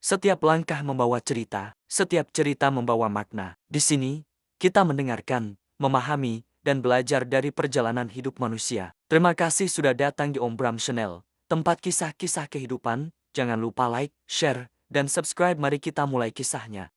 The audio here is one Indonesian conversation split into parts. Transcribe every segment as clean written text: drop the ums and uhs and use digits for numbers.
Setiap langkah membawa cerita, setiap cerita membawa makna. Di sini, kita mendengarkan, memahami, dan belajar dari perjalanan hidup manusia. Terima kasih sudah datang di Om Bram Channel, tempat kisah-kisah kehidupan. Jangan lupa like, share, dan subscribe. Mari kita mulai kisahnya.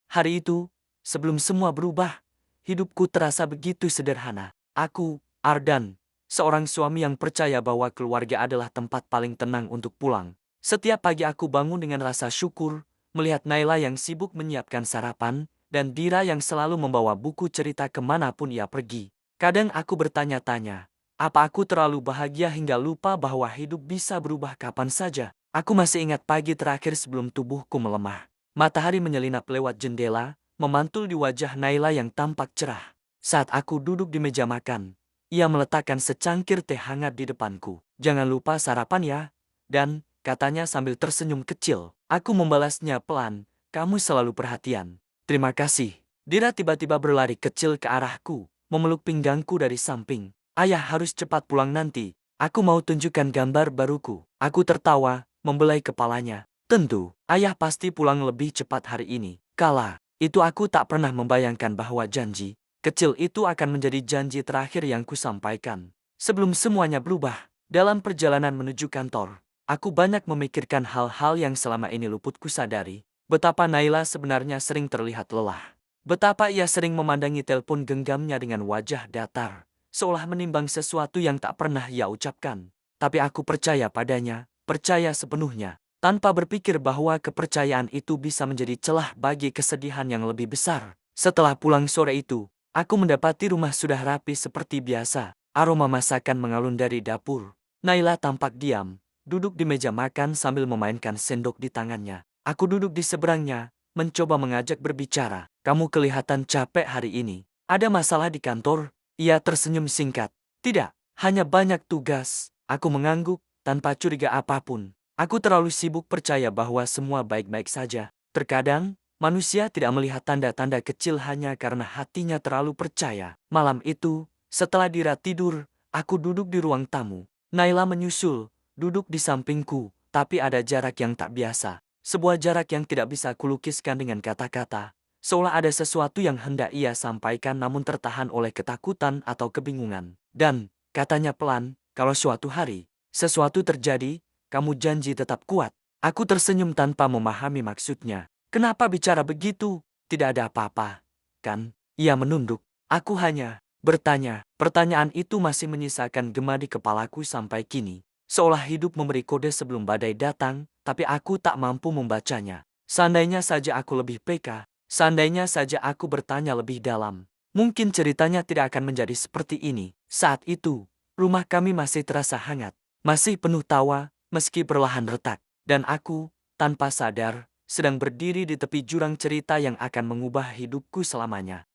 Hari itu, sebelum semua berubah, hidupku terasa begitu sederhana. Aku, Ardan, seorang suami yang percaya bahwa keluarga adalah tempat paling tenang untuk pulang. Setiap pagi aku bangun dengan rasa syukur, melihat Naila yang sibuk menyiapkan sarapan, dan Dira yang selalu membawa buku cerita kemanapun ia pergi. Kadang aku bertanya-tanya, apa aku terlalu bahagia hingga lupa bahwa hidup bisa berubah kapan saja? Aku masih ingat pagi terakhir sebelum tubuhku melemah. Matahari menyelinap lewat jendela, memantul di wajah Naila yang tampak cerah. Saat aku duduk di meja makan, ia meletakkan secangkir teh hangat di depanku. "Jangan lupa sarapan ya," dan katanya sambil tersenyum kecil. Aku membalasnya pelan, "Kamu selalu perhatian." "Terima kasih." Dira tiba-tiba berlari kecil ke arahku, memeluk pinggangku dari samping. "Ayah harus cepat pulang nanti. Aku mau tunjukkan gambar baruku." Aku tertawa, membelai kepalanya. Tentu, ayah pasti pulang lebih cepat hari ini. Kala itu aku tak pernah membayangkan bahwa janji kecil itu akan menjadi janji terakhir yang kusampaikan. Sebelum semuanya berubah, dalam perjalanan menuju kantor, aku banyak memikirkan hal-hal yang selama ini luput kusadari. Betapa Naila sebenarnya sering terlihat lelah. Betapa ia sering memandangi telepon genggamnya dengan wajah datar, seolah menimbang sesuatu yang tak pernah ia ucapkan. Tapi aku percaya padanya, percaya sepenuhnya. Tanpa berpikir bahwa kepercayaan itu bisa menjadi celah bagi kesedihan yang lebih besar. Setelah pulang sore itu, aku mendapati rumah sudah rapi seperti biasa. Aroma masakan mengalun dari dapur. Naila tampak diam, duduk di meja makan sambil memainkan sendok di tangannya. Aku duduk di seberangnya, mencoba mengajak berbicara. "Kamu kelihatan capek hari ini. Ada masalah di kantor?" Ia tersenyum singkat. "Tidak, hanya banyak tugas." Aku mengangguk, tanpa curiga apapun. Aku terlalu sibuk percaya bahwa semua baik-baik saja. Terkadang, manusia tidak melihat tanda-tanda kecil hanya karena hatinya terlalu percaya. Malam itu, setelah Dira tidur, aku duduk di ruang tamu. Naila menyusul, duduk di sampingku, tapi ada jarak yang tak biasa. Sebuah jarak yang tidak bisa kulukiskan dengan kata-kata. Seolah ada sesuatu yang hendak ia sampaikan namun tertahan oleh ketakutan atau kebingungan. Dan, katanya pelan, "Kalau suatu hari, sesuatu terjadi, kamu janji tetap kuat." Aku tersenyum tanpa memahami maksudnya. "Kenapa bicara begitu? Tidak ada apa-apa, kan?" Ia menunduk. Aku hanya bertanya. Pertanyaan itu masih menyisakan gema di kepalaku sampai kini. Seolah hidup memberi kode sebelum badai datang, tapi aku tak mampu membacanya. Seandainya saja aku lebih peka, seandainya saja aku bertanya lebih dalam, mungkin ceritanya tidak akan menjadi seperti ini. Saat itu, rumah kami masih terasa hangat, masih penuh tawa, meski perlahan retak, dan aku, tanpa sadar, sedang berdiri di tepi jurang cerita yang akan mengubah hidupku selamanya.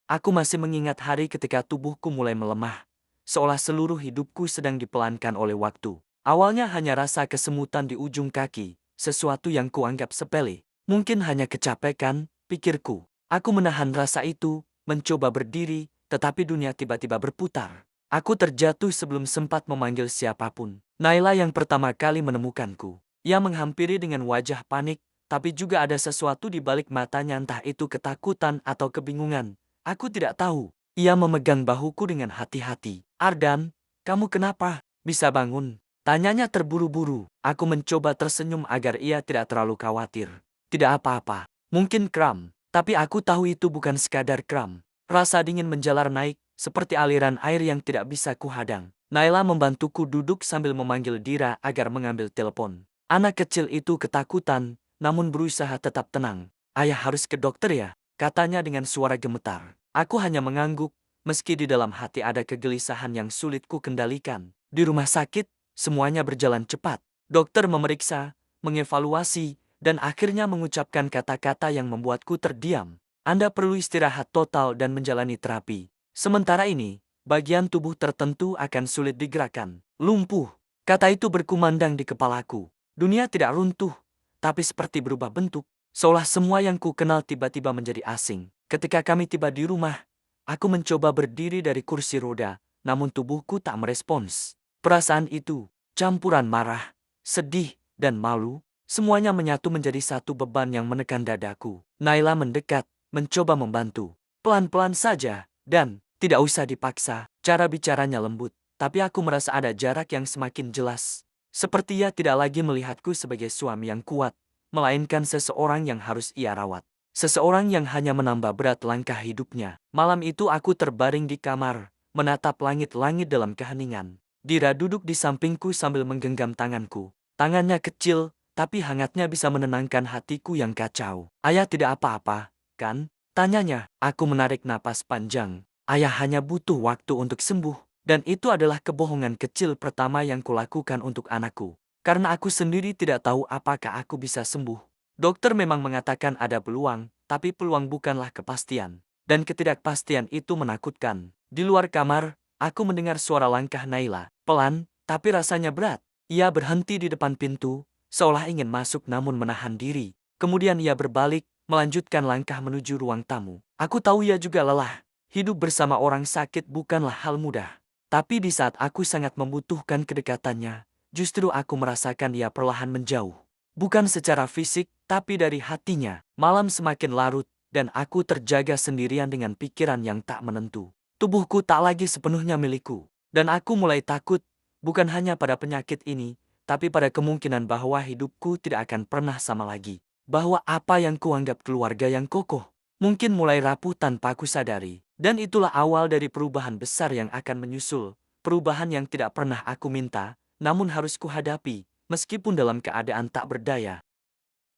Aku masih mengingat hari ketika tubuhku mulai melemah, seolah seluruh hidupku sedang dipelankan oleh waktu. Awalnya hanya rasa kesemutan di ujung kaki, sesuatu yang kuanggap sepele. Mungkin hanya kecapekan, pikirku. Aku menahan rasa itu, mencoba berdiri, tetapi dunia tiba-tiba berputar. Aku terjatuh sebelum sempat memanggil siapapun. Naila yang pertama kali menemukanku. Ia menghampiri dengan wajah panik, tapi juga ada sesuatu di balik matanya, entah itu ketakutan atau kebingungan. Aku tidak tahu. Ia memegang bahuku dengan hati-hati. "Ardan, kamu kenapa? Bisa bangun?" Tanyanya terburu-buru. Aku mencoba tersenyum agar ia tidak terlalu khawatir. "Tidak apa-apa. Mungkin kram." Tapi aku tahu itu bukan sekadar kram. Rasa dingin menjalar naik, seperti aliran air yang tidak bisa kuhadang. Naila membantuku duduk sambil memanggil Dira agar mengambil telepon. Anak kecil itu ketakutan, namun berusaha tetap tenang. "Ayah harus ke dokter ya?" katanya dengan suara gemetar. Aku hanya mengangguk, meski di dalam hati ada kegelisahan yang sulit ku kendalikan. Di rumah sakit, semuanya berjalan cepat. Dokter memeriksa, mengevaluasi, dan akhirnya mengucapkan kata-kata yang membuatku terdiam. "Anda perlu istirahat total dan menjalani terapi. Sementara ini, bagian tubuh tertentu akan sulit digerakkan." "Lumpuh." Kata itu berkumandang di kepalaku. Dunia tidak runtuh, tapi seperti berubah bentuk. Seolah semua yang ku kenal tiba-tiba menjadi asing. Ketika kami tiba di rumah, aku mencoba berdiri dari kursi roda, namun tubuhku tak merespons. Perasaan itu, campuran marah, sedih, dan malu, Semuanya menyatu menjadi satu beban yang menekan dadaku. Naila mendekat, mencoba membantu. Pelan-pelan saja, dan tidak usah dipaksa. Cara bicaranya lembut, tapi aku merasa ada jarak yang semakin jelas. Seperti ia tidak lagi melihatku sebagai suami yang kuat, melainkan seseorang yang harus ia rawat. Seseorang yang hanya menambah berat langkah hidupnya. Malam itu aku terbaring di kamar, menatap langit-langit dalam keheningan. Dira duduk di sampingku sambil menggenggam tanganku. Tangannya kecil, tapi hangatnya bisa menenangkan hatiku yang kacau. Ayah tidak apa-apa, kan? Tanyanya. Aku menarik napas panjang. Ayah hanya butuh waktu untuk sembuh. Dan itu adalah kebohongan kecil pertama yang kulakukan untuk anakku. Karena aku sendiri tidak tahu apakah aku bisa sembuh. Dokter memang mengatakan ada peluang, tapi peluang bukanlah kepastian. Dan ketidakpastian itu menakutkan. Di luar kamar, aku mendengar suara langkah Naila. Pelan, tapi rasanya berat. Ia berhenti di depan pintu, seolah ingin masuk namun menahan diri. Kemudian ia berbalik, melanjutkan langkah menuju ruang tamu. Aku tahu ia juga lelah. Hidup bersama orang sakit bukanlah hal mudah. Tapi di saat aku sangat membutuhkan kedekatannya, justru aku merasakan ia perlahan menjauh. Bukan secara fisik, tapi dari hatinya. Malam semakin larut, dan aku terjaga sendirian dengan pikiran yang tak menentu. Tubuhku tak lagi sepenuhnya milikku. Dan aku mulai takut, bukan hanya pada penyakit ini, tapi pada kemungkinan bahwa hidupku tidak akan pernah sama lagi. Bahwa apa yang kuanggap keluarga yang kokoh, mungkin mulai rapuh tanpa aku sadari. Dan itulah awal dari perubahan besar yang akan menyusul. Perubahan yang tidak pernah aku minta, namun harus kuhadapi, meskipun dalam keadaan tak berdaya.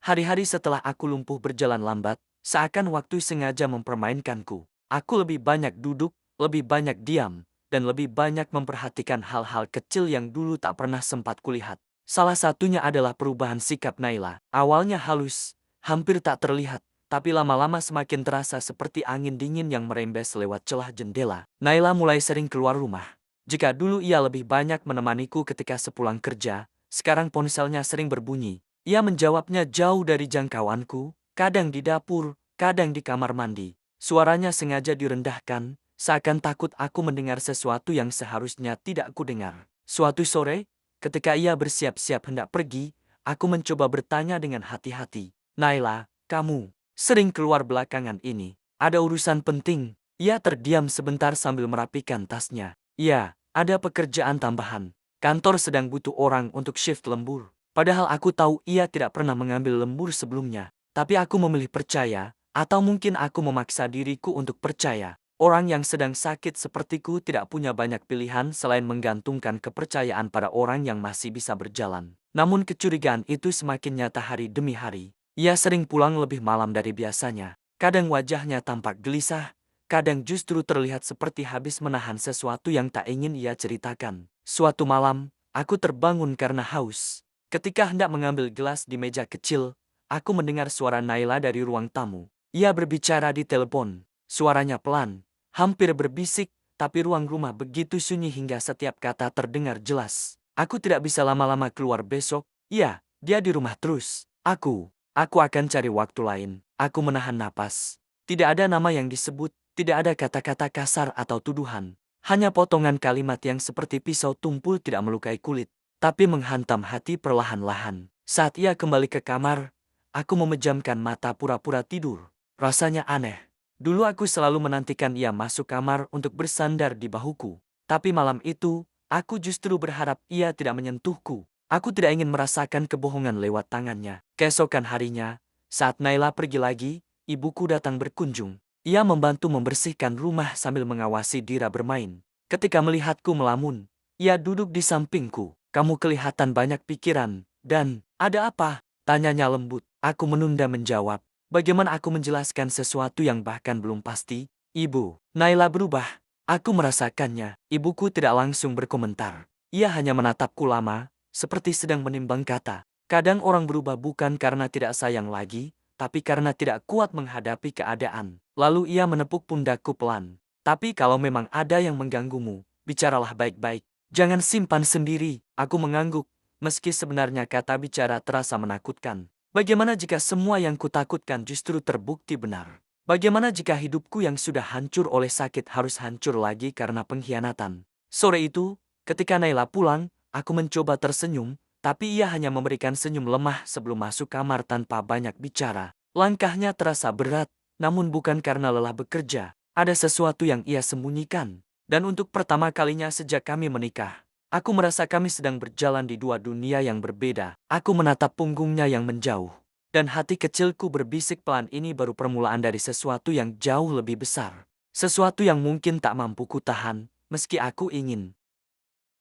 Hari-hari setelah aku lumpuh berjalan lambat, seakan waktu sengaja mempermainkanku. Aku lebih banyak duduk, lebih banyak diam, dan lebih banyak memperhatikan hal-hal kecil yang dulu tak pernah sempat kulihat. Salah satunya adalah perubahan sikap Naila. Awalnya halus, hampir tak terlihat, tapi lama-lama semakin terasa seperti angin dingin yang merembes lewat celah jendela. Naila mulai sering keluar rumah. Jika dulu ia lebih banyak menemaniku ketika sepulang kerja, sekarang ponselnya sering berbunyi. Ia menjawabnya jauh dari jangkauanku, kadang di dapur, kadang di kamar mandi. Suaranya sengaja direndahkan, seakan takut aku mendengar sesuatu yang seharusnya tidak kudengar. Suatu sore, ketika ia bersiap-siap hendak pergi, aku mencoba bertanya dengan hati-hati. Naila, kamu sering keluar belakangan ini. Ada urusan penting. Ia terdiam sebentar sambil merapikan tasnya. Iya, ada pekerjaan tambahan. Kantor sedang butuh orang untuk shift lembur. Padahal aku tahu ia tidak pernah mengambil lembur sebelumnya. Tapi aku memilih percaya, atau mungkin aku memaksa diriku untuk percaya. Orang yang sedang sakit sepertiku tidak punya banyak pilihan selain menggantungkan kepercayaan pada orang yang masih bisa berjalan. Namun kecurigaan itu semakin nyata hari demi hari. Ia sering pulang lebih malam dari biasanya. Kadang wajahnya tampak gelisah, kadang justru terlihat seperti habis menahan sesuatu yang tak ingin ia ceritakan. Suatu malam, aku terbangun karena haus. Ketika hendak mengambil gelas di meja kecil, aku mendengar suara Naila dari ruang tamu. Ia berbicara di telepon. Suaranya pelan, hampir berbisik, tapi ruang rumah begitu sunyi hingga setiap kata terdengar jelas. Aku tidak bisa lama-lama keluar besok. Iya, dia di rumah terus. Aku akan cari waktu lain. Aku menahan napas. Tidak ada nama yang disebut, tidak ada kata-kata kasar atau tuduhan. Hanya potongan kalimat yang seperti pisau tumpul tidak melukai kulit, tapi menghantam hati perlahan-lahan. Saat ia kembali ke kamar, aku memejamkan mata pura-pura tidur. Rasanya aneh. Dulu aku selalu menantikan ia masuk kamar untuk bersandar di bahuku. Tapi malam itu, aku justru berharap ia tidak menyentuhku. Aku tidak ingin merasakan kebohongan lewat tangannya. Keesokan harinya, saat Naila pergi lagi, ibuku datang berkunjung. Ia membantu membersihkan rumah sambil mengawasi Dira bermain. Ketika melihatku melamun, ia duduk di sampingku. Kamu kelihatan banyak pikiran, dan ada apa? Tanyanya lembut. Aku menunda menjawab. Bagaimana aku menjelaskan sesuatu yang bahkan belum pasti? Ibu, Naila berubah. Aku merasakannya. Ibuku tidak langsung berkomentar. Ia hanya menatapku lama, seperti sedang menimbang kata. Kadang orang berubah bukan karena tidak sayang lagi, tapi karena tidak kuat menghadapi keadaan. Lalu ia menepuk pundakku pelan. Tapi kalau memang ada yang mengganggumu, bicaralah baik-baik. Jangan simpan sendiri. Aku mengangguk, meski sebenarnya kata bicara terasa menakutkan. Bagaimana jika semua yang kutakutkan justru terbukti benar? Bagaimana jika hidupku yang sudah hancur oleh sakit harus hancur lagi karena pengkhianatan? Sore itu, ketika Naila pulang, aku mencoba tersenyum, tapi ia hanya memberikan senyum lemah sebelum masuk kamar tanpa banyak bicara. Langkahnya terasa berat, namun bukan karena lelah bekerja. Ada sesuatu yang ia sembunyikan. Dan untuk pertama kalinya sejak kami menikah, aku merasa kami sedang berjalan di dua dunia yang berbeda. Aku menatap punggungnya yang menjauh. Dan hati kecilku berbisik pelan, ini baru permulaan dari sesuatu yang jauh lebih besar. Sesuatu yang mungkin tak mampu kutahan, meski aku ingin.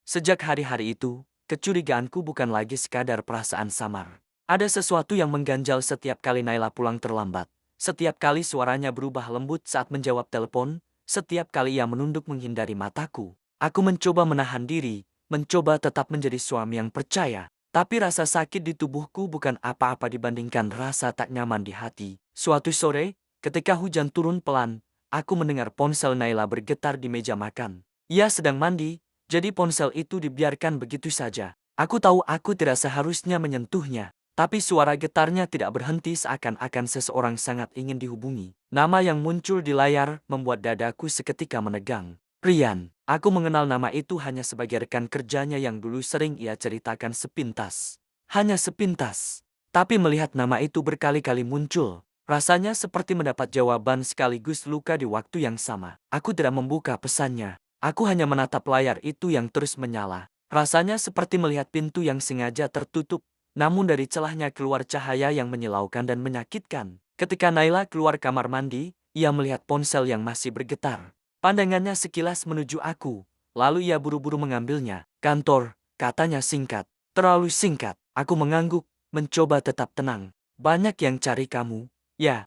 Sejak hari-hari itu, kecurigaanku bukan lagi sekadar perasaan samar. Ada sesuatu yang mengganjal setiap kali Naila pulang terlambat. Setiap kali suaranya berubah lembut saat menjawab telepon, setiap kali ia menunduk menghindari mataku. Aku mencoba menahan diri, mencoba tetap menjadi suami yang percaya. Tapi rasa sakit di tubuhku bukan apa-apa dibandingkan rasa tak nyaman di hati. Suatu sore, ketika hujan turun pelan, aku mendengar ponsel Naila bergetar di meja makan. Ia sedang mandi, jadi ponsel itu dibiarkan begitu saja. Aku tahu aku tidak seharusnya menyentuhnya, tapi suara getarnya tidak berhenti seakan-akan seseorang sangat ingin dihubungi. Nama yang muncul di layar membuat dadaku seketika menegang. Rian. Aku mengenal nama itu hanya sebagai rekan kerjanya yang dulu sering ia ceritakan sepintas. Hanya sepintas. Tapi melihat nama itu berkali-kali muncul, rasanya seperti mendapat jawaban sekaligus luka di waktu yang sama. Aku tidak membuka pesannya. Aku hanya menatap layar itu yang terus menyala. Rasanya seperti melihat pintu yang sengaja tertutup, namun dari celahnya keluar cahaya yang menyilaukan dan menyakitkan. Ketika Naila keluar kamar mandi, ia melihat ponsel yang masih bergetar. Pandangannya sekilas menuju aku, lalu ia buru-buru mengambilnya. Kantor, katanya singkat. Terlalu singkat. Aku mengangguk, mencoba tetap tenang. Banyak yang cari kamu. Ya,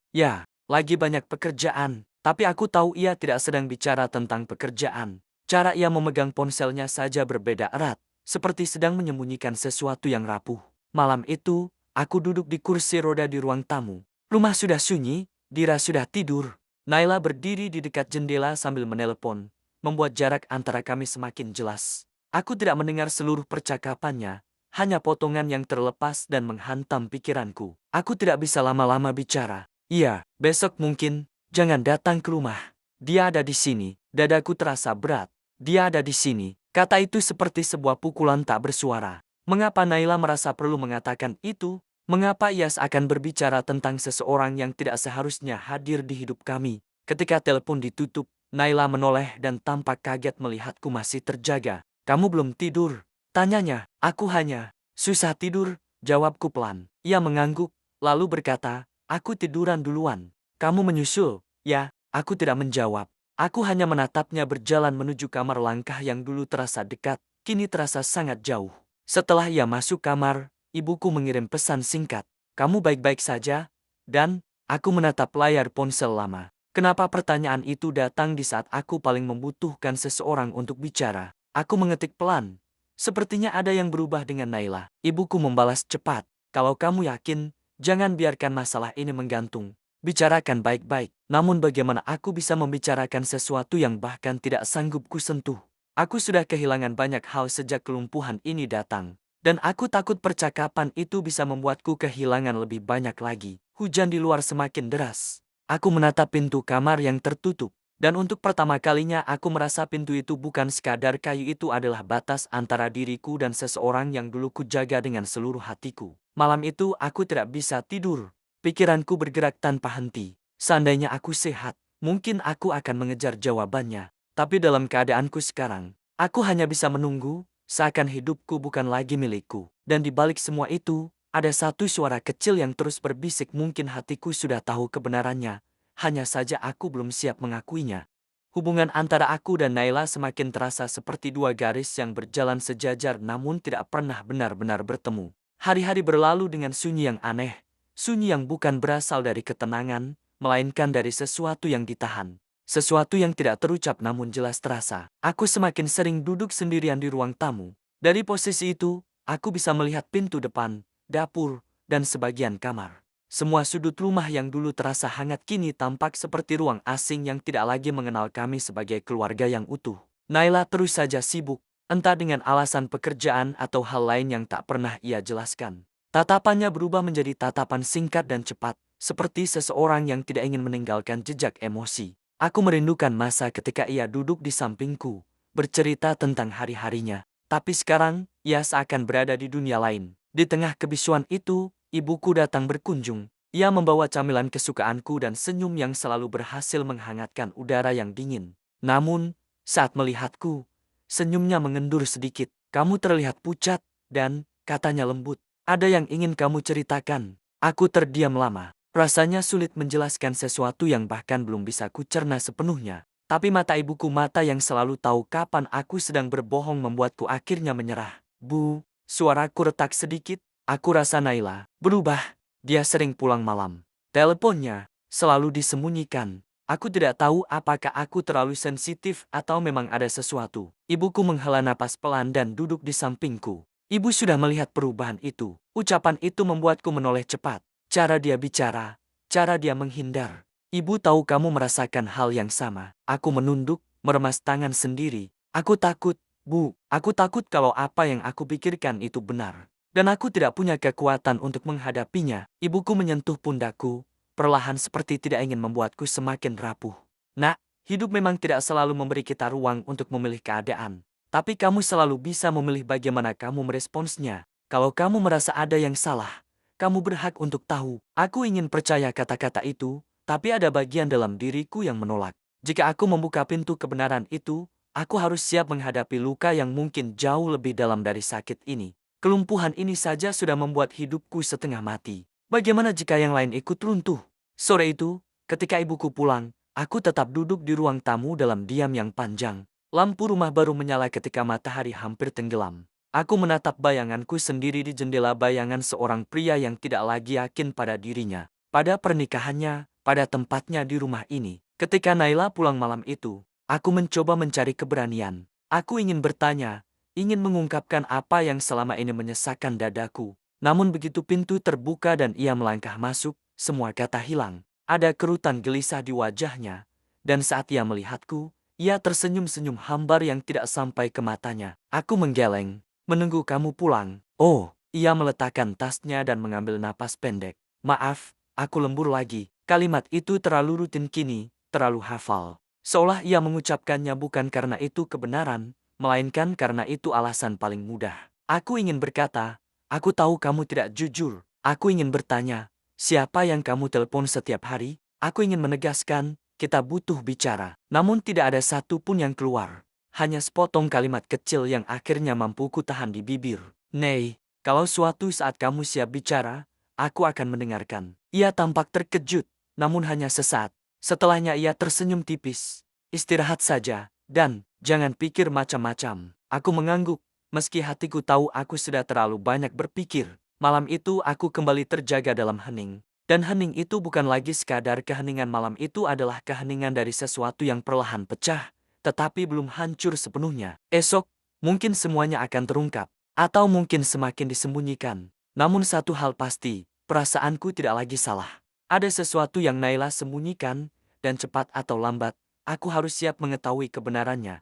lagi banyak pekerjaan. Tapi aku tahu ia tidak sedang bicara tentang pekerjaan. Cara ia memegang ponselnya saja berbeda erat, seperti sedang menyembunyikan sesuatu yang rapuh. Malam itu, aku duduk di kursi roda di ruang tamu. Rumah sudah sunyi, Dira sudah tidur. Naila berdiri di dekat jendela sambil menelepon, membuat jarak antara kami semakin jelas. Aku tidak mendengar seluruh percakapannya, hanya potongan yang terlepas dan menghantam pikiranku. Aku tidak bisa lama-lama bicara. Iya, besok mungkin, jangan datang ke rumah. Dia ada di sini, dadaku terasa berat. Dia ada di sini, kata itu seperti sebuah pukulan tak bersuara. Mengapa Naila merasa perlu mengatakan itu? Mengapa ia seakan berbicara tentang seseorang yang tidak seharusnya hadir di hidup kami? Ketika telepon ditutup, Naila menoleh dan tampak kaget melihatku masih terjaga. Kamu belum tidur? Tanyanya. Aku hanya susah tidur, jawabku pelan. Ia mengangguk, lalu berkata, aku tiduran duluan. Kamu menyusul? Ya, aku tidak menjawab. Aku hanya menatapnya berjalan menuju kamar. Langkah yang dulu terasa dekat, kini terasa sangat jauh. Setelah ia masuk kamar, ibuku mengirim pesan singkat, kamu baik-baik saja? Dan, aku menatap layar ponsel lama. Kenapa pertanyaan itu datang di saat aku paling membutuhkan seseorang untuk bicara? Aku mengetik pelan. Sepertinya ada yang berubah dengan Naila. Ibuku membalas cepat. Kalau kamu yakin, jangan biarkan masalah ini menggantung. Bicarakan baik-baik. Namun bagaimana aku bisa membicarakan sesuatu yang bahkan tidak sanggup kusentuh? Aku sudah kehilangan banyak hal sejak kelumpuhan ini datang. Dan aku takut percakapan itu bisa membuatku kehilangan lebih banyak lagi. Hujan di luar semakin deras. Aku menatap pintu kamar yang tertutup. Dan untuk pertama kalinya aku merasa pintu itu bukan sekadar kayu, itu adalah batas antara diriku dan seseorang yang dulu kujaga dengan seluruh hatiku. Malam itu aku tidak bisa tidur. Pikiranku bergerak tanpa henti. Seandainya aku sehat, mungkin aku akan mengejar jawabannya. Tapi dalam keadaanku sekarang, aku hanya bisa menunggu, seakan hidupku bukan lagi milikku. Dan di balik semua itu, ada satu suara kecil yang terus berbisik, mungkin hatiku sudah tahu kebenarannya. Hanya saja aku belum siap mengakuinya. Hubungan antara aku dan Naila semakin terasa seperti dua garis yang berjalan sejajar namun tidak pernah benar-benar bertemu. Hari-hari berlalu dengan sunyi yang aneh. Sunyi yang bukan berasal dari ketenangan, melainkan dari sesuatu yang ditahan. Sesuatu yang tidak terucap namun jelas terasa. Aku semakin sering duduk sendirian di ruang tamu. Dari posisi itu, aku bisa melihat pintu depan, dapur, dan sebagian kamar. Semua sudut rumah yang dulu terasa hangat kini tampak seperti ruang asing yang tidak lagi mengenal kami sebagai keluarga yang utuh. Naila terus saja sibuk, entah dengan alasan pekerjaan atau hal lain yang tak pernah ia jelaskan. Tatapannya berubah menjadi tatapan singkat dan cepat, seperti seseorang yang tidak ingin meninggalkan jejak emosi. Aku merindukan masa ketika ia duduk di sampingku, bercerita tentang hari-harinya, Tapi sekarang, ia seakan berada di dunia lain. Di tengah kebisuan itu, ibuku datang berkunjung. Ia membawa camilan kesukaanku dan senyum yang selalu berhasil menghangatkan udara yang dingin. Namun, saat melihatku, senyumnya mengendur sedikit. Kamu terlihat pucat, dan, katanya lembut, ada yang ingin kamu ceritakan. Aku terdiam lama. Rasanya sulit menjelaskan sesuatu yang bahkan belum bisa kucerna sepenuhnya. Tapi mata ibuku, mata yang selalu tahu kapan aku sedang berbohong, membuatku akhirnya menyerah. Bu, suaraku retak sedikit. Aku rasa Naila berubah. Dia sering pulang malam. Teleponnya selalu disembunyikan. Aku tidak tahu apakah aku terlalu sensitif atau memang ada sesuatu. Ibuku menghela napas pelan dan duduk di sampingku. Ibu sudah melihat perubahan itu. Ucapan itu membuatku menoleh cepat. Cara dia bicara, cara dia menghindar. Ibu tahu kamu merasakan hal yang sama. Aku menunduk, meremas tangan sendiri. Aku takut, Bu. Aku takut kalau apa yang aku pikirkan itu benar. Dan aku tidak punya kekuatan untuk menghadapinya. Ibuku menyentuh pundakku, perlahan seperti tidak ingin membuatku semakin rapuh. Nak, hidup memang tidak selalu memberi kita ruang untuk memilih keadaan. Tapi kamu selalu bisa memilih bagaimana kamu meresponsnya. Kalau kamu merasa ada yang salah, kamu berhak untuk tahu. Aku ingin percaya kata-kata itu, tapi ada bagian dalam diriku yang menolak. Jika aku membuka pintu kebenaran itu, aku harus siap menghadapi luka yang mungkin jauh lebih dalam dari sakit ini. Kelumpuhan ini saja sudah membuat hidupku setengah mati. Bagaimana jika yang lain ikut runtuh? Sore itu, ketika ibuku pulang, aku tetap duduk di ruang tamu dalam diam yang panjang. Lampu rumah baru menyala ketika matahari hampir tenggelam. Aku menatap bayanganku sendiri di jendela, bayangan seorang pria yang tidak lagi yakin pada dirinya, pada pernikahannya, pada tempatnya di rumah ini. Ketika Naila pulang malam itu, aku mencoba mencari keberanian. Aku ingin bertanya, ingin mengungkapkan apa yang selama ini menyesakkan dadaku. Namun begitu pintu terbuka dan ia melangkah masuk, semua kata hilang. Ada kerutan gelisah di wajahnya. Dan saat ia melihatku, ia tersenyum-senyum hambar yang tidak sampai ke matanya. Aku menggeleng, menunggu kamu pulang. Oh, ia meletakkan tasnya dan mengambil napas pendek. Maaf, aku lembur lagi. Kalimat itu terlalu rutin kini, terlalu hafal. Seolah ia mengucapkannya bukan karena itu kebenaran, melainkan karena itu alasan paling mudah. Aku ingin berkata, aku tahu kamu tidak jujur. Aku ingin bertanya, siapa yang kamu telepon setiap hari? Aku ingin menegaskan, kita butuh bicara. Namun tidak ada satu pun yang keluar. Hanya sepotong kalimat kecil yang akhirnya mampu kutahan di bibir. Nei, kalau suatu saat kamu siap bicara, aku akan mendengarkan. Ia tampak terkejut, namun hanya sesaat. Setelahnya ia tersenyum tipis. Istirahat saja, dan jangan pikir macam-macam. Aku mengangguk, meski hatiku tahu aku sudah terlalu banyak berpikir. Malam itu aku kembali terjaga dalam hening. Dan hening itu bukan lagi sekadar keheningan, malam itu adalah keheningan dari sesuatu yang perlahan pecah, tetapi belum hancur sepenuhnya. Esok, mungkin semuanya akan terungkap, atau mungkin semakin disembunyikan. Namun satu hal pasti, perasaanku tidak lagi salah. Ada sesuatu yang Naila sembunyikan, dan cepat atau lambat, aku harus siap mengetahui kebenarannya.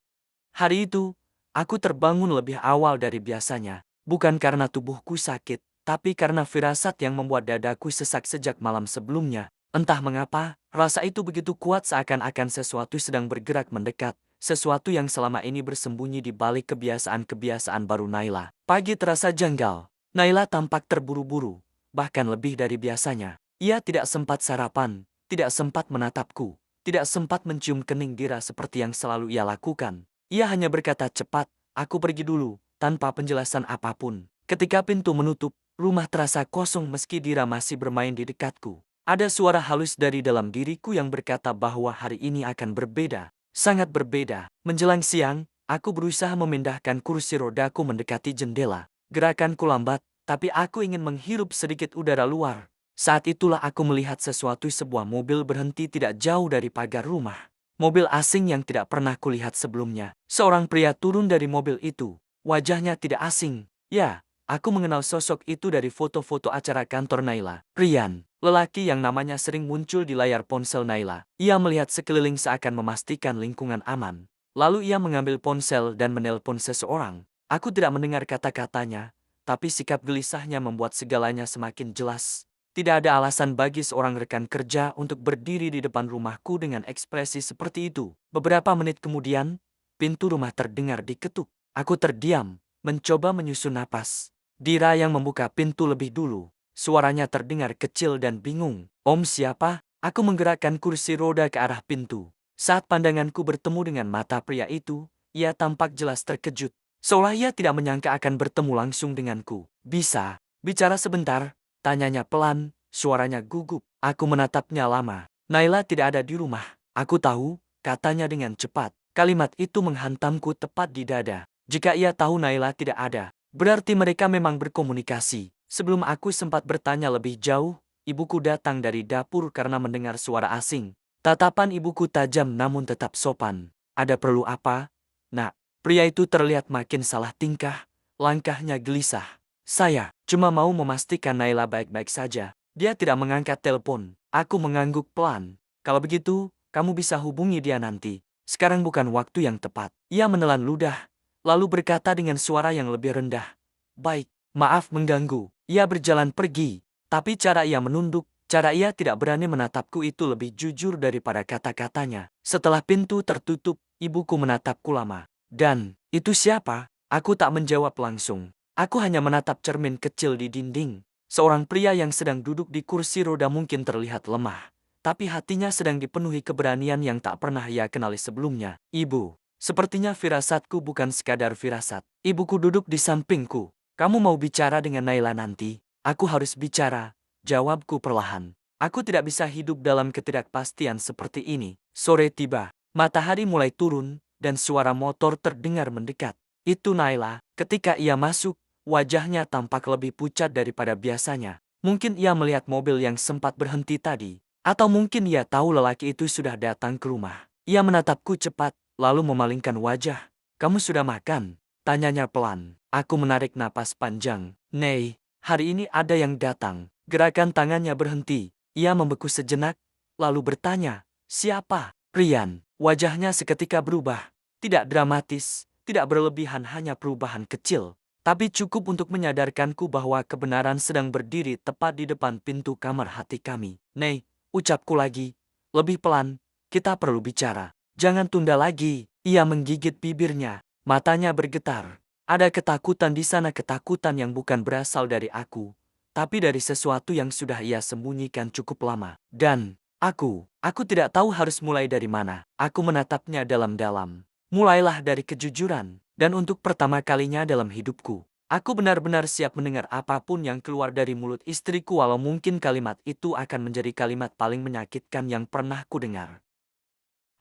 Hari itu, aku terbangun lebih awal dari biasanya, bukan karena tubuhku sakit, tapi karena firasat yang membuat dadaku sesak sejak malam sebelumnya. Entah mengapa, rasa itu begitu kuat, seakan-akan sesuatu sedang bergerak mendekat, sesuatu yang selama ini bersembunyi di balik kebiasaan-kebiasaan baru Naila. Pagi terasa janggal. Naila tampak terburu-buru, bahkan lebih dari biasanya. Ia tidak sempat sarapan, tidak sempat menatapku, tidak sempat mencium kening Dira seperti yang selalu ia lakukan. Ia hanya berkata cepat, aku pergi dulu, tanpa penjelasan apapun. Ketika pintu menutup, rumah terasa kosong meski Dira masih bermain di dekatku. Ada suara halus dari dalam diriku yang berkata bahwa hari ini akan berbeda, sangat berbeda. Menjelang siang, aku berusaha memindahkan kursi rodaku mendekati jendela. Gerakanku lambat, tapi aku ingin menghirup sedikit udara luar. Saat itulah aku melihat sesuatu, sebuah mobil berhenti tidak jauh dari pagar rumah. Mobil asing yang tidak pernah kulihat sebelumnya. Seorang pria turun dari mobil itu. Wajahnya tidak asing. Ya, aku mengenal sosok itu dari foto-foto acara kantor Naila. Rian, lelaki yang namanya sering muncul di layar ponsel Naila. Ia melihat sekeliling seakan memastikan lingkungan aman. Lalu ia mengambil ponsel dan menelpon seseorang. Aku tidak mendengar kata-katanya, tapi sikap gelisahnya membuat segalanya semakin jelas. Tidak ada alasan bagi seorang rekan kerja untuk berdiri di depan rumahku dengan ekspresi seperti itu. Beberapa menit kemudian, pintu rumah terdengar diketuk. Aku terdiam, mencoba menyusun napas. Dira yang membuka pintu lebih dulu. Suaranya terdengar kecil dan bingung. Om siapa? Aku menggerakkan kursi roda ke arah pintu. Saat pandanganku bertemu dengan mata pria itu, ia tampak jelas terkejut. Seolah ia tidak menyangka akan bertemu langsung denganku. Bisa bicara sebentar? Tanyanya pelan, suaranya gugup. Aku menatapnya lama. Naila tidak ada di rumah. Aku tahu, katanya dengan cepat. Kalimat itu menghantamku tepat di dada. Jika ia tahu Naila tidak ada, berarti mereka memang berkomunikasi. Sebelum aku sempat bertanya lebih jauh, ibuku datang dari dapur karena mendengar suara asing. Tatapan ibuku tajam namun tetap sopan. Ada perlu apa? Nak, pria itu terlihat makin salah tingkah. Langkahnya gelisah. Saya cuma mau memastikan Naila baik-baik saja. Dia tidak mengangkat telepon. Aku mengangguk pelan. Kalau begitu, kamu bisa hubungi dia nanti. Sekarang bukan waktu yang tepat. Ia menelan ludah, lalu berkata dengan suara yang lebih rendah. Baik, maaf mengganggu. Ia berjalan pergi, tapi cara ia menunduk, cara ia tidak berani menatapku itu lebih jujur daripada kata-katanya. Setelah pintu tertutup, ibuku menatapku lama. Dan, itu siapa? Aku tak menjawab langsung. Aku hanya menatap cermin kecil di dinding. Seorang pria yang sedang duduk di kursi roda mungkin terlihat lemah, tapi hatinya sedang dipenuhi keberanian yang tak pernah ia kenali sebelumnya. Ibu, sepertinya firasatku bukan sekadar firasat. Ibuku duduk di sampingku. Kamu mau bicara dengan Naila nanti? Aku harus bicara, jawabku perlahan. Aku tidak bisa hidup dalam ketidakpastian seperti ini. Sore tiba, matahari mulai turun, dan suara motor terdengar mendekat. Itu Naila. Ketika ia masuk, wajahnya tampak lebih pucat daripada biasanya. Mungkin ia melihat mobil yang sempat berhenti tadi. Atau mungkin ia tahu lelaki itu sudah datang ke rumah. Ia menatapku cepat, lalu memalingkan wajah. Kamu sudah makan? Tanyanya pelan. Aku menarik napas panjang. Nei, hari ini ada yang datang. Gerakan tangannya berhenti. Ia membeku sejenak, lalu bertanya, siapa? Rian. Wajahnya seketika berubah. Tidak dramatis, tidak berlebihan, hanya perubahan kecil. Tapi cukup untuk menyadarkanku bahwa kebenaran sedang berdiri tepat di depan pintu kamar hati kami. Nei, ucapku lagi, lebih pelan, kita perlu bicara. Jangan tunda lagi. Ia menggigit bibirnya, matanya bergetar. Ada ketakutan di sana, ketakutan yang bukan berasal dari aku, tapi dari sesuatu yang sudah ia sembunyikan cukup lama. Dan, aku tidak tahu harus mulai dari mana. Aku menatapnya dalam-dalam. Mulailah dari kejujuran. Dan untuk pertama kalinya dalam hidupku, aku benar-benar siap mendengar apapun yang keluar dari mulut istriku, walau mungkin kalimat itu akan menjadi kalimat paling menyakitkan yang pernah kudengar.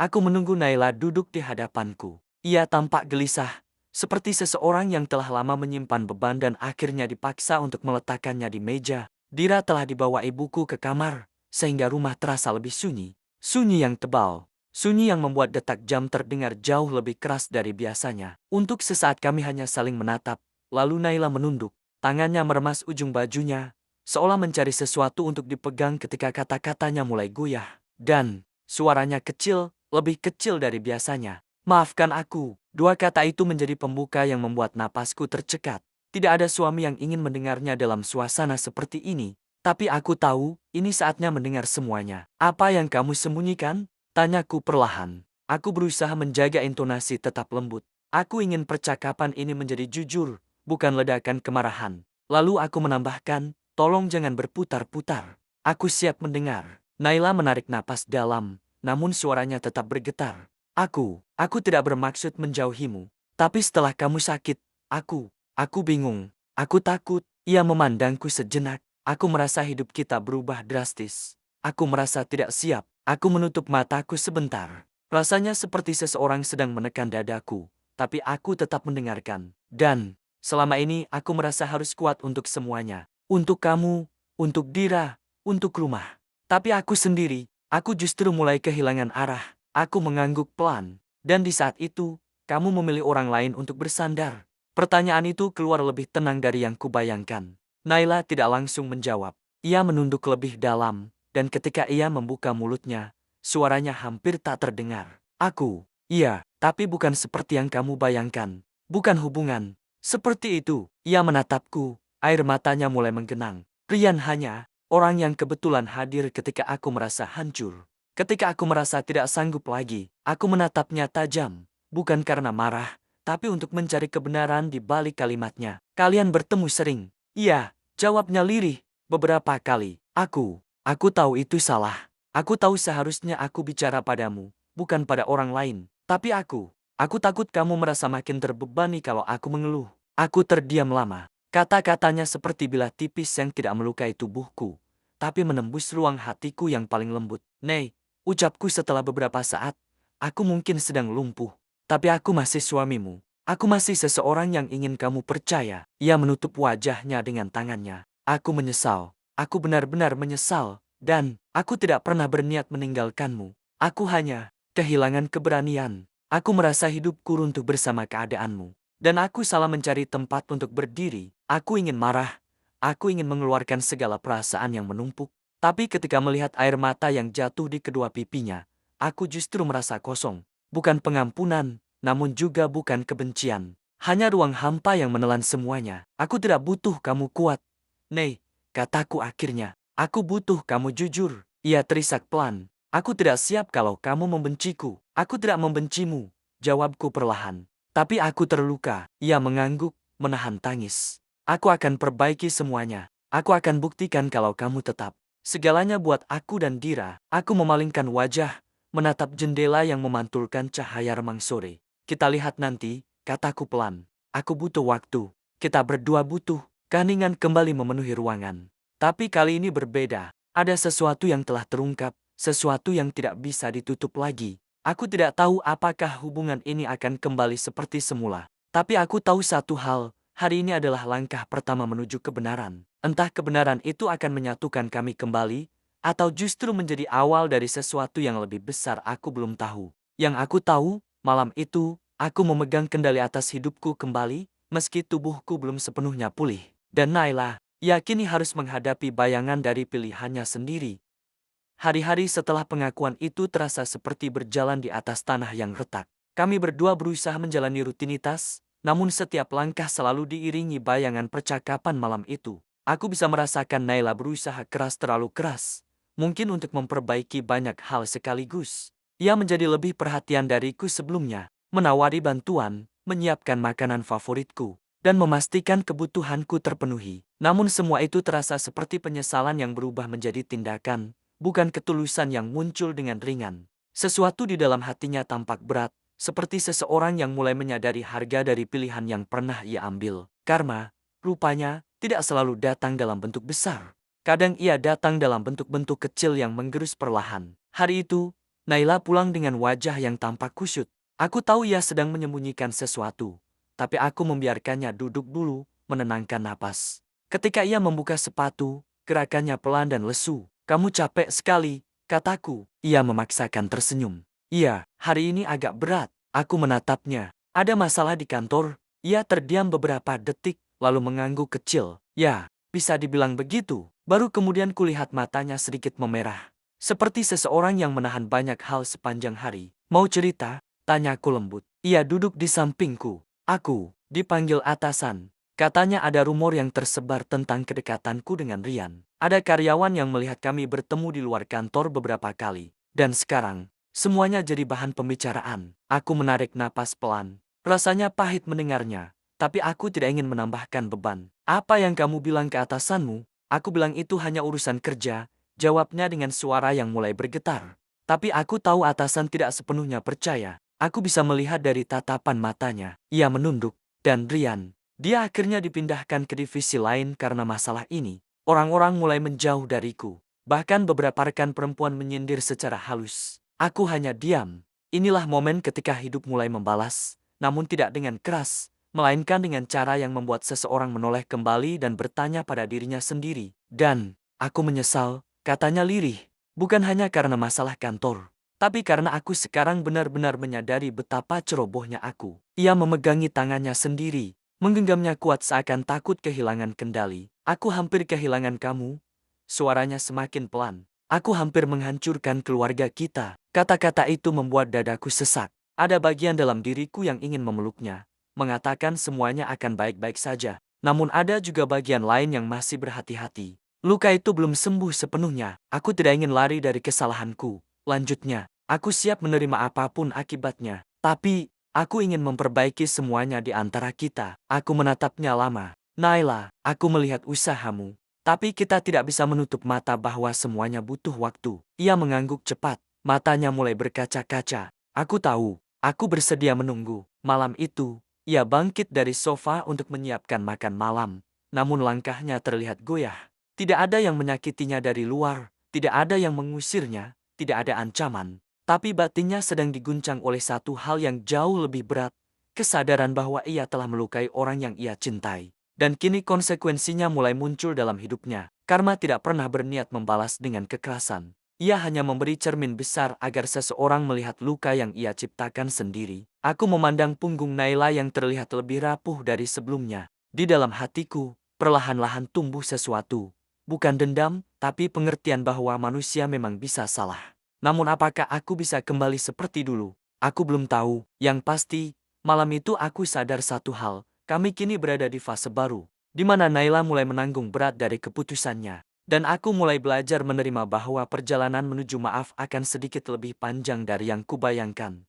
Aku menunggu Naila duduk di hadapanku. Ia tampak gelisah, seperti seseorang yang telah lama menyimpan beban dan akhirnya dipaksa untuk meletakkannya di meja. Dira telah dibawa ibuku ke kamar, sehingga rumah terasa lebih sunyi. Sunyi yang tebal. Sunyi yang membuat detak jam terdengar jauh lebih keras dari biasanya. Untuk sesaat kami hanya saling menatap, lalu Naila menunduk. Tangannya meremas ujung bajunya, seolah mencari sesuatu untuk dipegang ketika kata-katanya mulai goyah. Dan, suaranya kecil, lebih kecil dari biasanya. Maafkan aku. Dua kata itu menjadi pembuka yang membuat napasku tercekat. Tidak ada suami yang ingin mendengarnya dalam suasana seperti ini. Tapi aku tahu, ini saatnya mendengar semuanya. Apa yang kamu sembunyikan? Tanyaku perlahan. Aku berusaha menjaga intonasi tetap lembut. Aku ingin percakapan ini menjadi jujur, bukan ledakan kemarahan. Lalu aku menambahkan, tolong jangan berputar-putar. Aku siap mendengar. Naila menarik napas dalam, namun suaranya tetap bergetar. Aku tidak bermaksud menjauhimu. Tapi setelah kamu sakit, aku bingung. Aku takut. Ia memandangku sejenak. Aku merasa hidup kita berubah drastis. Aku merasa tidak siap. Aku menutup mataku sebentar. Rasanya seperti seseorang sedang menekan dadaku, tapi aku tetap mendengarkan. Dan, selama ini aku merasa harus kuat untuk semuanya. Untuk kamu, untuk Dira, untuk rumah. Tapi aku sendiri, aku justru mulai kehilangan arah. Aku mengangguk pelan. Dan di saat itu, kamu memilih orang lain untuk bersandar. Pertanyaan itu keluar lebih tenang dari yang kubayangkan. Naila tidak langsung menjawab. Ia menunduk lebih dalam. Dan ketika ia membuka mulutnya, suaranya hampir tak terdengar. Iya, tapi bukan seperti yang kamu bayangkan. Bukan hubungan. Seperti itu, ia menatapku, air matanya mulai menggenang. Rian hanya orang yang kebetulan hadir ketika aku merasa hancur. Ketika aku merasa tidak sanggup lagi, aku menatapnya tajam. Bukan karena marah, tapi untuk mencari kebenaran di balik kalimatnya. Kalian bertemu sering. Iya, jawabnya lirih. Beberapa kali. Aku tahu itu salah. Aku tahu seharusnya aku bicara padamu, bukan pada orang lain. Tapi aku takut kamu merasa makin terbebani kalau aku mengeluh. Aku terdiam lama. Kata-katanya seperti bilah tipis yang tidak melukai tubuhku, tapi menembus ruang hatiku yang paling lembut. Nei, ucapku setelah beberapa saat, aku mungkin sedang lumpuh. Tapi aku masih suamimu. Aku masih seseorang yang ingin kamu percaya. Ia menutup wajahnya dengan tangannya. Aku menyesal. Aku benar-benar menyesal. Dan aku tidak pernah berniat meninggalkanmu. Aku hanya kehilangan keberanian. Aku merasa hidupku runtuh bersama keadaanmu. Dan aku salah mencari tempat untuk berdiri. Aku ingin marah. Aku ingin mengeluarkan segala perasaan yang menumpuk. Tapi ketika melihat air mata yang jatuh di kedua pipinya, aku justru merasa kosong. Bukan pengampunan, namun juga bukan kebencian. Hanya ruang hampa yang menelan semuanya. Aku tidak butuh kamu kuat. Nei, kataku akhirnya. Aku butuh kamu jujur. Ia terisak pelan. Aku tidak siap kalau kamu membenciku. Aku tidak membencimu. Jawabku perlahan. Tapi aku terluka. Ia mengangguk, menahan tangis. Aku akan perbaiki semuanya. Aku akan buktikan kalau kamu tetap. Segalanya buat aku dan Dira. Aku memalingkan wajah, menatap jendela yang memantulkan cahaya remang sore. Kita lihat nanti, kataku pelan. Aku butuh waktu. Kita berdua butuh. Keheningan kembali memenuhi ruangan. Tapi kali ini berbeda. Ada sesuatu yang telah terungkap, sesuatu yang tidak bisa ditutup lagi. Aku tidak tahu apakah hubungan ini akan kembali seperti semula. Tapi aku tahu satu hal, hari ini adalah langkah pertama menuju kebenaran. Entah kebenaran itu akan menyatukan kami kembali, atau justru menjadi awal dari sesuatu yang lebih besar aku belum tahu. Yang aku tahu, malam itu, aku memegang kendali atas hidupku kembali, meski tubuhku belum sepenuhnya pulih. Dan Naila, yakini harus menghadapi bayangan dari pilihannya sendiri. Hari-hari setelah pengakuan itu terasa seperti berjalan di atas tanah yang retak. Kami berdua berusaha menjalani rutinitas, namun setiap langkah selalu diiringi bayangan percakapan malam itu. Aku bisa merasakan Naila berusaha keras terlalu keras, mungkin untuk memperbaiki banyak hal sekaligus. Ia menjadi lebih perhatian dariku sebelumnya, menawari bantuan, menyiapkan makanan favoritku, dan memastikan kebutuhanku terpenuhi. Namun semua itu terasa seperti penyesalan yang berubah menjadi tindakan, bukan ketulusan yang muncul dengan ringan. Sesuatu di dalam hatinya tampak berat, seperti seseorang yang mulai menyadari harga dari pilihan yang pernah ia ambil. Karma, rupanya, tidak selalu datang dalam bentuk besar. Kadang ia datang dalam bentuk-bentuk kecil yang menggerus perlahan. Hari itu, Naila pulang dengan wajah yang tampak kusut. Aku tahu ia sedang menyembunyikan sesuatu, tapi aku membiarkannya duduk dulu, menenangkan napas. Ketika ia membuka sepatu, gerakannya pelan dan lesu. Kamu capek sekali, kataku. Ia memaksakan tersenyum. Iya, hari ini agak berat. Aku menatapnya. Ada masalah di kantor? Ia terdiam beberapa detik, lalu mengangguk kecil. Ya, bisa dibilang begitu. Baru kemudian kulihat matanya sedikit memerah. Seperti seseorang yang menahan banyak hal sepanjang hari. Mau cerita? Tanyaku lembut. Ia duduk di sampingku. Aku dipanggil atasan. Katanya ada rumor yang tersebar tentang kedekatanku dengan Rian. Ada karyawan yang melihat kami bertemu di luar kantor beberapa kali. Dan sekarang, semuanya jadi bahan pembicaraan. Aku menarik napas pelan. Rasanya pahit mendengarnya. Tapi aku tidak ingin menambahkan beban. Apa yang kamu bilang ke atasanmu? Aku bilang itu hanya urusan kerja, jawabnya dengan suara yang mulai bergetar. Tapi aku tahu atasan tidak sepenuhnya percaya. Aku bisa melihat dari tatapan matanya. Ia menunduk. Dan Rian, dia akhirnya dipindahkan ke divisi lain karena masalah ini. Orang-orang mulai menjauh dariku. Bahkan beberapa rekan perempuan menyindir secara halus. Aku hanya diam. Inilah momen ketika hidup mulai membalas, namun tidak dengan keras, melainkan dengan cara yang membuat seseorang menoleh kembali dan bertanya pada dirinya sendiri. Dan, aku menyesal, katanya lirih. Bukan hanya karena masalah kantor, tapi karena aku sekarang benar-benar menyadari betapa cerobohnya aku. Ia memegangi tangannya sendiri, menggenggamnya kuat seakan takut kehilangan kendali. Aku hampir kehilangan kamu. Suaranya semakin pelan. Aku hampir menghancurkan keluarga kita. Kata-kata itu membuat dadaku sesak. Ada bagian dalam diriku yang ingin memeluknya, mengatakan semuanya akan baik-baik saja. Namun ada juga bagian lain yang masih berhati-hati. Luka itu belum sembuh sepenuhnya. Aku tidak ingin lari dari kesalahanku. Lanjutnya, aku siap menerima apapun akibatnya. Tapi, Aku ingin memperbaiki semuanya di antara kita. Aku menatapnya lama. Naila, aku melihat usahamu. Tapi kita tidak bisa menutup mata bahwa semuanya butuh waktu. Ia mengangguk cepat. Matanya mulai berkaca-kaca. Aku tahu. Aku bersedia menunggu. Malam itu, ia bangkit dari sofa untuk menyiapkan makan malam. Namun langkahnya terlihat goyah. Tidak ada yang menyakitinya dari luar. Tidak ada yang mengusirnya. Tidak ada ancaman. Tapi batinnya sedang diguncang oleh satu hal yang jauh lebih berat. Kesadaran bahwa ia telah melukai orang yang ia cintai. Dan kini konsekuensinya mulai muncul dalam hidupnya. Karma tidak pernah berniat membalas dengan kekerasan. Ia hanya memberi cermin besar agar seseorang melihat luka yang ia ciptakan sendiri. Aku memandang punggung Naila yang terlihat lebih rapuh dari sebelumnya. Di dalam hatiku, perlahan-lahan tumbuh sesuatu. Bukan dendam, tapi pengertian bahwa manusia memang bisa salah. Namun apakah aku bisa kembali seperti dulu? Aku belum tahu. Yang pasti, malam itu aku sadar satu hal. Kami kini berada di fase baru, di mana Naila mulai menanggung berat dari keputusannya. Dan aku mulai belajar menerima bahwa perjalanan menuju maaf akan sedikit lebih panjang dari yang kubayangkan.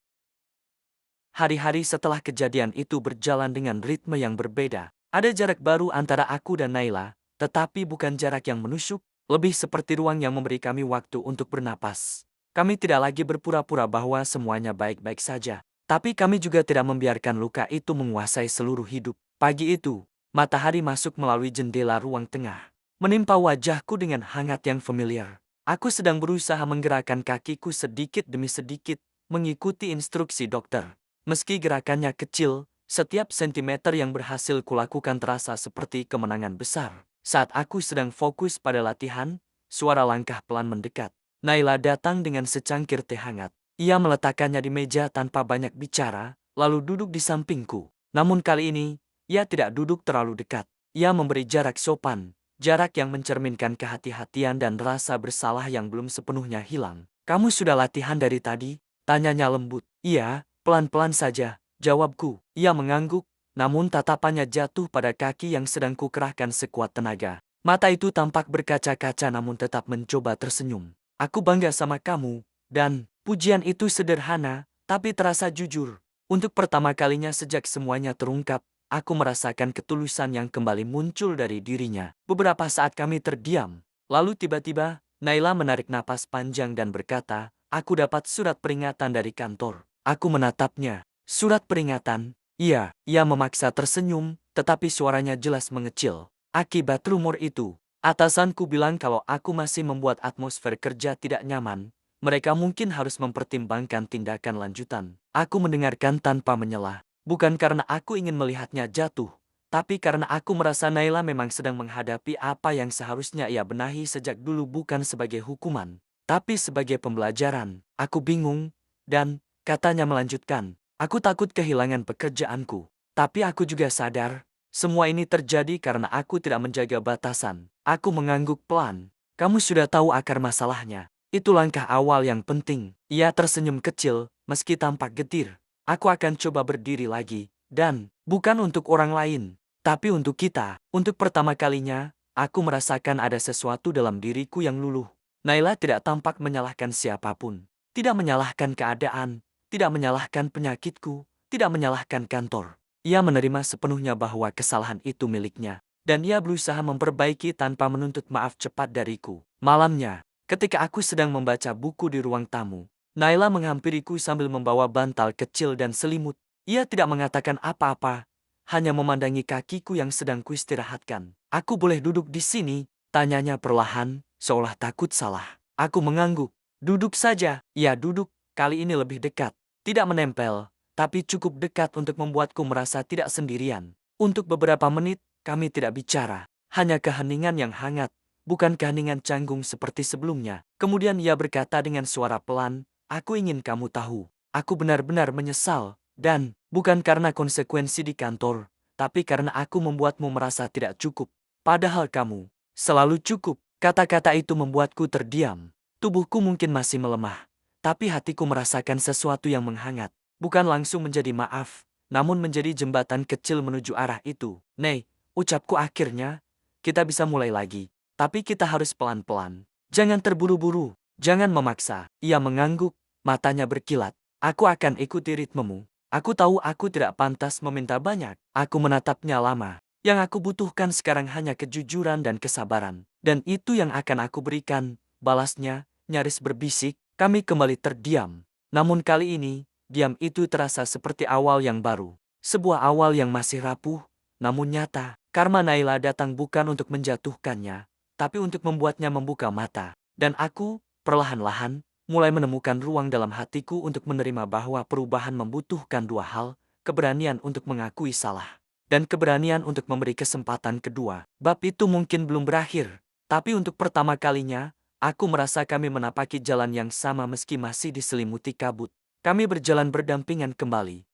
Hari-hari setelah kejadian itu berjalan dengan ritme yang berbeda. Ada jarak baru antara aku dan Naila, tetapi bukan jarak yang menusuk, lebih seperti ruang yang memberi kami waktu untuk bernapas. Kami tidak lagi berpura-pura bahwa semuanya baik-baik saja. Tapi kami juga tidak membiarkan luka itu menguasai seluruh hidup. Pagi itu, matahari masuk melalui jendela ruang tengah, menimpa wajahku dengan hangat yang familiar. Aku sedang berusaha menggerakkan kakiku sedikit demi sedikit, mengikuti instruksi dokter. Meski gerakannya kecil, setiap sentimeter yang berhasil kulakukan terasa seperti kemenangan besar. Saat aku sedang fokus pada latihan, suara langkah pelan mendekat. Naila datang dengan secangkir teh hangat. Ia meletakkannya di meja tanpa banyak bicara, lalu duduk di sampingku. Namun kali ini, ia tidak duduk terlalu dekat. Ia memberi jarak sopan, jarak yang mencerminkan kehati-hatian dan rasa bersalah yang belum sepenuhnya hilang. "Kamu sudah latihan dari tadi?" tanyanya lembut. "Iya, pelan-pelan saja," jawabku. Ia mengangguk, namun tatapannya jatuh pada kaki yang sedang kukerahkan sekuat tenaga. Mata itu tampak berkaca-kaca namun tetap mencoba tersenyum. "Aku bangga sama kamu," dan pujian itu sederhana, tapi terasa jujur. Untuk pertama kalinya sejak semuanya terungkap, aku merasakan ketulusan yang kembali muncul dari dirinya. Beberapa saat kami terdiam. Lalu tiba-tiba, Naila menarik napas panjang dan berkata, "Aku dapat surat peringatan dari kantor." Aku menatapnya. "Surat peringatan?" "Iya." Ia memaksa tersenyum, tetapi suaranya jelas mengecil. "Akibat rumor itu, atasanku bilang kalau aku masih membuat atmosfer kerja tidak nyaman. Mereka mungkin harus mempertimbangkan tindakan lanjutan." Aku mendengarkan tanpa menyela. Bukan karena aku ingin melihatnya jatuh, tapi karena aku merasa Naila memang sedang menghadapi apa yang seharusnya ia benahi sejak dulu, bukan sebagai hukuman, tapi sebagai pembelajaran. "Aku bingung," dan katanya melanjutkan, "aku takut kehilangan pekerjaanku. Tapi aku juga sadar, semua ini terjadi karena aku tidak menjaga batasan." Aku mengangguk pelan. "Kamu sudah tahu akar masalahnya. Itu langkah awal yang penting." Ia tersenyum kecil, meski tampak getir. "Aku akan coba berdiri lagi, dan bukan untuk orang lain, tapi untuk kita." Untuk pertama kalinya, aku merasakan ada sesuatu dalam diriku yang luluh. Naila tidak tampak menyalahkan siapapun. Tidak menyalahkan keadaan, tidak menyalahkan penyakitku, tidak menyalahkan kantor. Ia menerima sepenuhnya bahwa kesalahan itu miliknya, dan ia berusaha memperbaiki tanpa menuntut maaf cepat dariku. Malamnya, ketika aku sedang membaca buku di ruang tamu, Naila menghampiriku sambil membawa bantal kecil dan selimut. Ia tidak mengatakan apa-apa, hanya memandangi kakiku yang sedang kuistirahatkan. "Aku boleh duduk di sini?" tanyanya perlahan, seolah takut salah. Aku mengangguk. "Duduk saja." Ia duduk, kali ini lebih dekat. Tidak menempel, tapi cukup dekat untuk membuatku merasa tidak sendirian. Untuk beberapa menit, kami tidak bicara. Hanya keheningan yang hangat, bukan keheningan canggung seperti sebelumnya. Kemudian ia berkata dengan suara pelan, "Aku ingin kamu tahu, aku benar-benar menyesal, dan bukan karena konsekuensi di kantor, tapi karena aku membuatmu merasa tidak cukup. Padahal kamu selalu cukup." Kata-kata itu membuatku terdiam. Tubuhku mungkin masih melemah, tapi hatiku merasakan sesuatu yang menghangat. Bukan langsung menjadi maaf, namun menjadi jembatan kecil menuju arah itu. "Nei," ucapku akhirnya, "kita bisa mulai lagi. Tapi kita harus pelan-pelan. Jangan terburu-buru, jangan memaksa." Ia mengangguk, matanya berkilat. "Aku akan ikuti ritmemu." Aku tahu aku tidak pantas meminta banyak. Aku menatapnya lama. Yang aku butuhkan sekarang hanya kejujuran dan kesabaran. Dan itu yang akan aku berikan, balasnya, nyaris berbisik. Kami kembali terdiam. Namun kali ini, diam itu terasa seperti awal yang baru. Sebuah awal yang masih rapuh, namun nyata. Karma Naila datang bukan untuk menjatuhkannya, tapi untuk membuatnya membuka mata. Dan aku, perlahan-lahan, mulai menemukan ruang dalam hatiku untuk menerima bahwa perubahan membutuhkan dua hal, keberanian untuk mengakui salah, dan keberanian untuk memberi kesempatan kedua. Bab itu mungkin belum berakhir, tapi untuk pertama kalinya, aku merasa kami menapaki jalan yang sama meski masih diselimuti kabut. Kami berjalan berdampingan kembali,